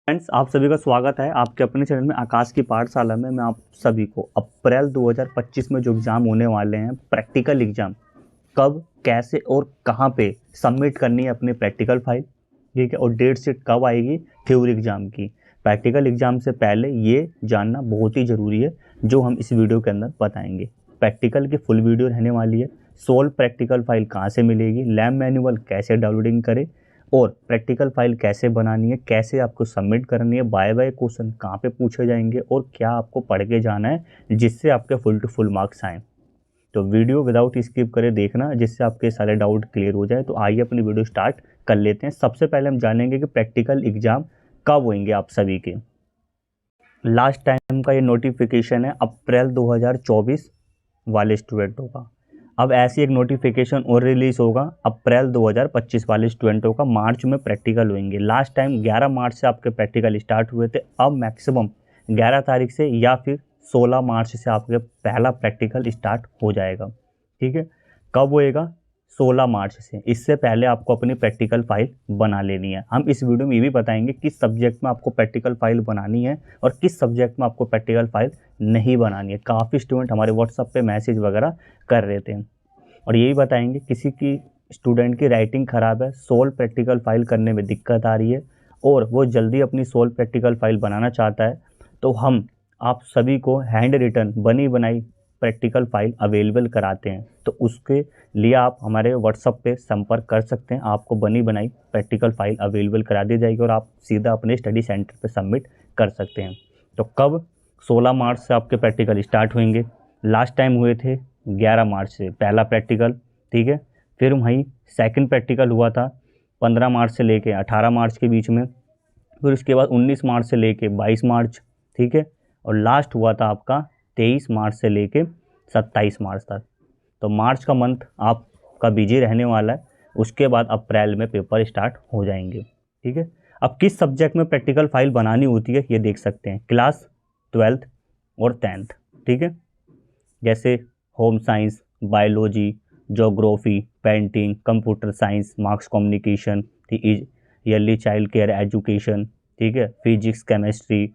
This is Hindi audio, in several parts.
फ्रेंड्स, आप सभी का स्वागत है आपके अपने चैनल में आकाश की पाठशाला में। मैं आप सभी को अप्रैल 2025 में जो एग्ज़ाम होने वाले हैं, प्रैक्टिकल एग्ज़ाम, कब, कैसे और कहां पे सबमिट करनी है अपनी प्रैक्टिकल फाइल, ठीक है, और डेट शीट कब आएगी थ्योरी एग्ज़ाम की। प्रैक्टिकल एग्ज़ाम से पहले ये जानना बहुत ही ज़रूरी है, जो हम इस वीडियो के अंदर बताएंगे। प्रैक्टिकल की फुल वीडियो रहने वाली है। सोल्व प्रैक्टिकल फाइल कहाँ से मिलेगी, लैब मैनुअल कैसे डाउनलोडिंग करें और प्रैक्टिकल फाइल कैसे बनानी है, कैसे आपको सबमिट करनी है, बाय बाय क्वेश्चन कहाँ पे पूछे जाएंगे और क्या आपको पढ़ के जाना है जिससे आपके फुल टू फुल मार्क्स आएँ। तो वीडियो विदाउट स्किप करे देखना, जिससे आपके सारे डाउट क्लियर हो जाए। तो आइए अपनी वीडियो स्टार्ट कर लेते हैं। सबसे पहले हम जानेंगे कि प्रैक्टिकल एग्जाम कब होंगे आप सभी के। लास्ट टाइम का ये नोटिफिकेशन है अप्रैल 2024 वाले स्टूडेंटों का। अब ऐसी एक नोटिफिकेशन और रिलीज़ होगा अप्रैल 2025 वाले स्टूडेंटों का। मार्च में प्रैक्टिकल होंगे। लास्ट टाइम 11 मार्च से आपके प्रैक्टिकल स्टार्ट हुए थे। अब मैक्सिमम 11 तारीख से या फिर 16 मार्च से आपके पहला प्रैक्टिकल स्टार्ट हो जाएगा, ठीक है। कब होएगा? 16 मार्च से। इससे पहले आपको अपनी प्रैक्टिकल फाइल बना लेनी है। हम इस वीडियो में ये भी बताएंगे किस सब्जेक्ट में आपको प्रैक्टिकल फाइल बनानी है और किस सब्जेक्ट में आपको प्रैक्टिकल फाइल नहीं बनानी है। काफ़ी स्टूडेंट हमारे व्हाट्सएप पे मैसेज वगैरह कर रहे थे। और यही बताएंगे किसी की स्टूडेंट की राइटिंग ख़राब है, सोल्व प्रैक्टिकल फाइल करने में दिक्कत आ रही है और वो जल्दी अपनी सोल्व प्रैक्टिकल फाइल बनाना चाहता है, तो हम आप सभी को हैंड रिटन बनी बनाई प्रैक्टिकल फाइल अवेलेबल कराते हैं। तो उसके लिए आप हमारे व्हाट्सएप पे संपर्क कर सकते हैं। आपको बनी बनाई प्रैक्टिकल फाइल अवेलेबल करा दी जाएगी और आप सीधा अपने स्टडी सेंटर पे सबमिट कर सकते हैं। तो कब? 16 मार्च से आपके प्रैक्टिकल स्टार्ट होंगे। लास्ट टाइम हुए थे 11 मार्च से पहला प्रैक्टिकल, ठीक है। फिर वहीं सेकंड प्रैक्टिकल हुआ था 15 मार्च से लेके 18 मार्च के बीच में। फिर उसके बाद 19 मार्च से लेके 22 मार्च, ठीक है। और लास्ट हुआ था आपका 23 मार्च से लेके 27 मार्च तक। तो मार्च का मंथ आपका बिजी रहने वाला है। उसके बाद अप्रैल में पेपर स्टार्ट हो जाएंगे, ठीक है। अब किस सब्जेक्ट में प्रैक्टिकल फाइल बनानी होती है ये देख सकते हैं। क्लास 12th और 10th, ठीक है। जैसे home science, biology, geography, painting, computer science, marks communication, yearly child care education, ठीक है, physics, chemistry,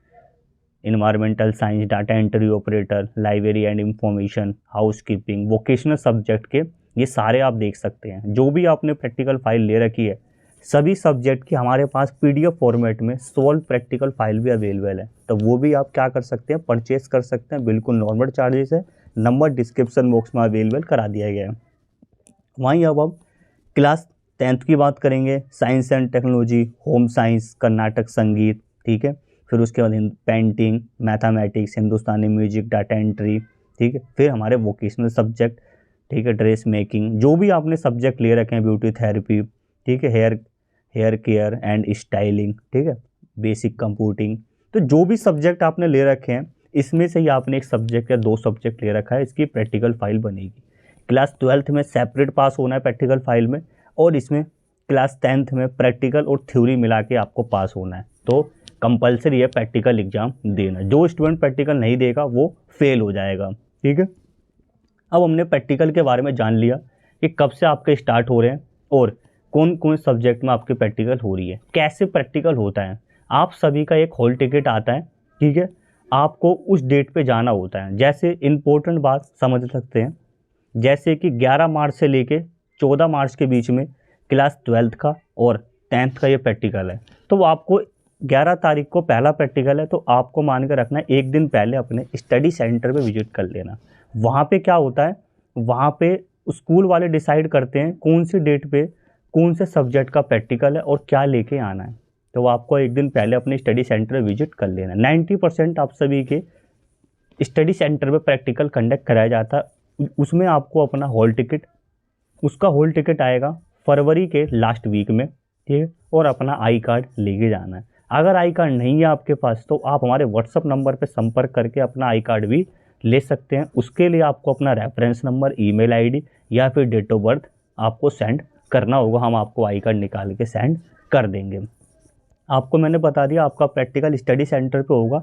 environmental science, data entry operator, library and information, house keeping, vocational subject के ये सारे आप देख सकते हैं। जो भी आपने प्रैक्टिकल फाइल ले रखी है, सभी सब्जेक्ट की हमारे पास पीडीएफ फॉर्मेट में सोल्व प्रैक्टिकल फाइल भी अवेलेबल है। तो वो भी आप क्या कर सकते हैं, परचेस कर सकते हैं। बिल्कुल नॉर्मल चार्जेस है। नंबर डिस्क्रिप्शन बॉक्स में अवेलेबल करा दिया गया है। वहीं अब हम क्लास 10th की बात करेंगे। Science and technology, home science, Karnataka संगीत, ठीक है। फिर उसके बाद पेंटिंग, मैथमेटिक्स, हिंदुस्तानी म्यूजिक, डाटा एंट्री, ठीक है। फिर हमारे वोकेशनल सब्जेक्ट, ठीक है, ड्रेस मेकिंग, जो भी आपने सब्जेक्ट ले रखे हैं, ब्यूटी थेरेपी, ठीक है, हेयर केयर एंड स्टाइलिंग, ठीक है, बेसिक कंप्यूटिंग। तो जो भी सब्जेक्ट आपने ले रखे हैं, इसमें से ही आपने एक सब्जेक्ट या 2 सब्जेक्ट ले रखा है, इसकी प्रैक्टिकल फाइल बनेगी। क्लास 12th में सेपरेट पास होना है प्रैक्टिकल फाइल में, और इसमें क्लास 10th में प्रैक्टिकल और थ्योरी मिला के आपको पास होना है। तो कंपलसरी है प्रैक्टिकल एग्जाम देना। जो स्टूडेंट प्रैक्टिकल नहीं देगा वो फेल हो जाएगा, ठीक है। अब हमने प्रैक्टिकल के बारे में जान लिया कि कब से आपके स्टार्ट हो रहे हैं और कौन कौन सब्जेक्ट में आपके प्रैक्टिकल हो रही है, कैसे प्रैक्टिकल होता है। आप सभी का एक हॉल टिकट आता है, ठीक है। आपको उस डेट पे जाना होता है। जैसे इंपॉर्टेंट बात समझ सकते हैं, जैसे कि 11 मार्च से लेके 14 मार्च के बीच में क्लास 12th का और 10th का ये प्रैक्टिकल है। तो आपको 11 तारीख को पहला प्रैक्टिकल है, तो आपको मान कर रखना है एक दिन पहले अपने स्टडी सेंटर पे विजिट कर लेना। वहाँ पे क्या होता है, वहाँ पे स्कूल वाले डिसाइड करते हैं कौन सी डेट पे कौन से सब्जेक्ट का प्रैक्टिकल है और क्या लेके आना है। तो आपको एक दिन पहले अपने स्टडी सेंटर में विजिट कर लेना। 90% आप सभी के स्टडी सेंटर में प्रैक्टिकल कंडक्ट कराया जाता है। उसमें आपको अपना हॉल टिकट, उसका हॉल टिकट आएगा फरवरी के लास्ट वीक में, ठीक है। और अपना आई कार्ड लेके जाना है। अगर आई कार्ड नहीं है आपके पास, तो आप हमारे व्हाट्सअप नंबर पर संपर्क करके अपना आई कार्ड भी ले सकते हैं। उसके लिए आपको अपना रेफरेंस नंबर, ईमेल आईडी या फिर डेट ऑफ बर्थ आपको सेंड करना होगा। हम आपको आई कार्ड निकाल के सेंड कर देंगे। आपको मैंने बता दिया आपका प्रैक्टिकल स्टडी सेंटर पे होगा।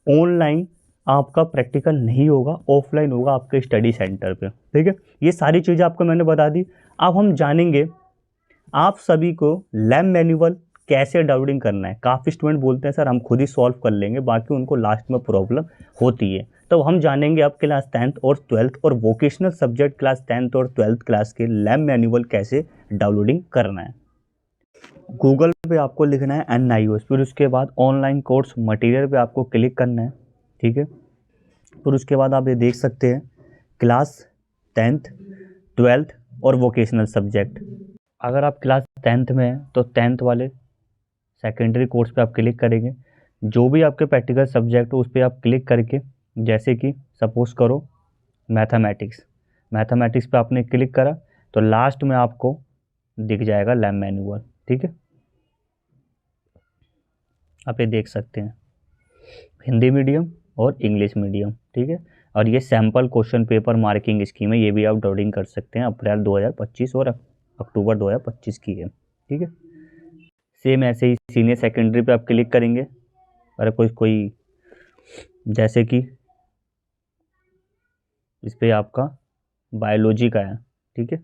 ऑनलाइन आपका प्रैक्टिकल नहीं होगा, ऑफलाइन होगा आपके स्टडी सेंटर पे, ठीक है। ये सारी चीज़ें आपको मैंने बता दी। अब हम जानेंगे आप सभी को लैब मैनुअल कैसे डाउनलोडिंग करना है। काफ़ी स्टूडेंट बोलते हैं सर हम खुद ही सॉल्व कर लेंगे, बाकी उनको लास्ट में प्रॉब्लम होती है। तो हम जानेंगे अब क्लास 10th और 12th और वोकेशनल सब्जेक्ट क्लास 10th और 12th क्लास के लैब मैनुअल कैसे डाउनलोडिंग करना है। गूगल पे आपको लिखना है NIOS, फिर उसके बाद ऑनलाइन कोर्स मटेरियल पे आपको क्लिक करना है, ठीक है। फिर उसके बाद आप ये देख सकते हैं क्लास 10th 12th और वोकेशनल सब्जेक्ट। अगर आप क्लास 10th में हैं तो 10th वाले सेकेंडरी कोर्स पे आप क्लिक करेंगे, जो भी आपके प्रैक्टिकल सब्जेक्ट हो उस पर आप क्लिक करके, जैसे कि सपोज करो मैथमेटिक्स पे आपने क्लिक करा तो लास्ट में आपको दिख जाएगा लैब मैनुअल, ठीक है। आप ये देख सकते हैं हिंदी मीडियम और इंग्लिश मीडियम, ठीक है। और ये sample question paper marking scheme है, ये भी आप डाउनलोडिंग कर सकते हैं, अप्रैल 2025 और अक्टूबर 2025 की है, ठीक है। सेम ऐसे ही सीनियर सेकेंडरी पे आप क्लिक करेंगे, अगर कोई जैसे कि इस पर आपका बायोलॉजी का है, ठीक है,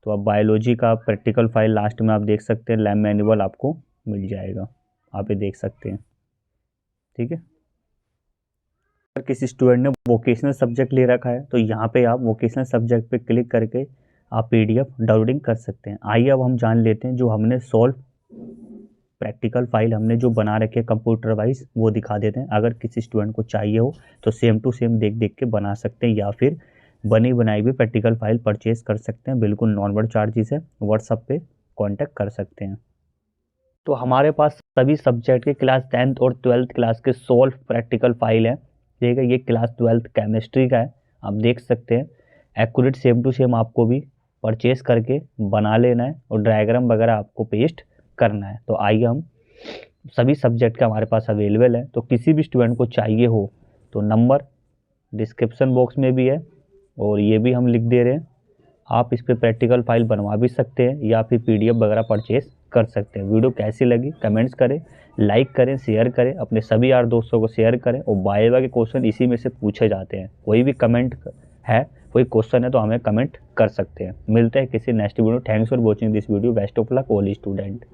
तो आप बायोलॉजी का प्रैक्टिकल फाइल लास्ट में आप देख सकते हैं, लैब मैनुअल आपको मिल जाएगा, आप ये देख सकते हैं, ठीक है। अगर किसी स्टूडेंट ने वोकेशनल सब्जेक्ट ले रखा है तो यहाँ पे आप वोकेशनल सब्जेक्ट पे क्लिक करके आप PDF डाउनलोडिंग कर सकते हैं। आइए अब हम जान लेते हैं जो हमने सॉल्व प्रैक्टिकल फाइल हमने जो बना रखे कंप्यूटर वाइज वो दिखा देते हैं। अगर किसी स्टूडेंट को चाहिए हो तो सेम टू सेम देख देख के बना सकते हैं, या फिर बनी बनाई भी प्रैक्टिकल फाइल परचेज कर सकते हैं, बिल्कुल नॉर्मल चार्जेस है, व्हाट्सएप पे कांटेक्ट कर सकते हैं। तो हमारे पास सभी सब्जेक्ट के क्लास 10th और 12th क्लास के सॉल्व प्रैक्टिकल फाइल है, ठीक है। ये क्लास 12th केमिस्ट्री का है, आप देख सकते हैं एक्यूरेट सेम टू सेम आपको भी परचेज करके बना लेना है और डायग्राम वगैरह आपको पेस्ट करना है। तो आइए हम सभी सब्जेक्ट का हमारे पास अवेलेबल है, तो किसी भी स्टूडेंट को चाहिए हो तो नंबर डिस्क्रिप्शन बॉक्स में भी है और ये भी हम लिख दे रहे हैं, आप इस पर प्रैक्टिकल फाइल बनवा भी सकते हैं या फिर PDF वगैरह परचेज कर सकते हैं। वीडियो कैसी लगी कमेंट्स करें, लाइक करें, शेयर करें, अपने सभी यार दोस्तों को शेयर करें। और बायोलॉजी के क्वेश्चन इसी में से पूछे जाते हैं, कोई भी कमेंट है, कोई क्वेश्चन है तो हमें कमेंट कर सकते हैं। मिलते हैं किसी next video. Thanks for watching this video. Best of luck all student.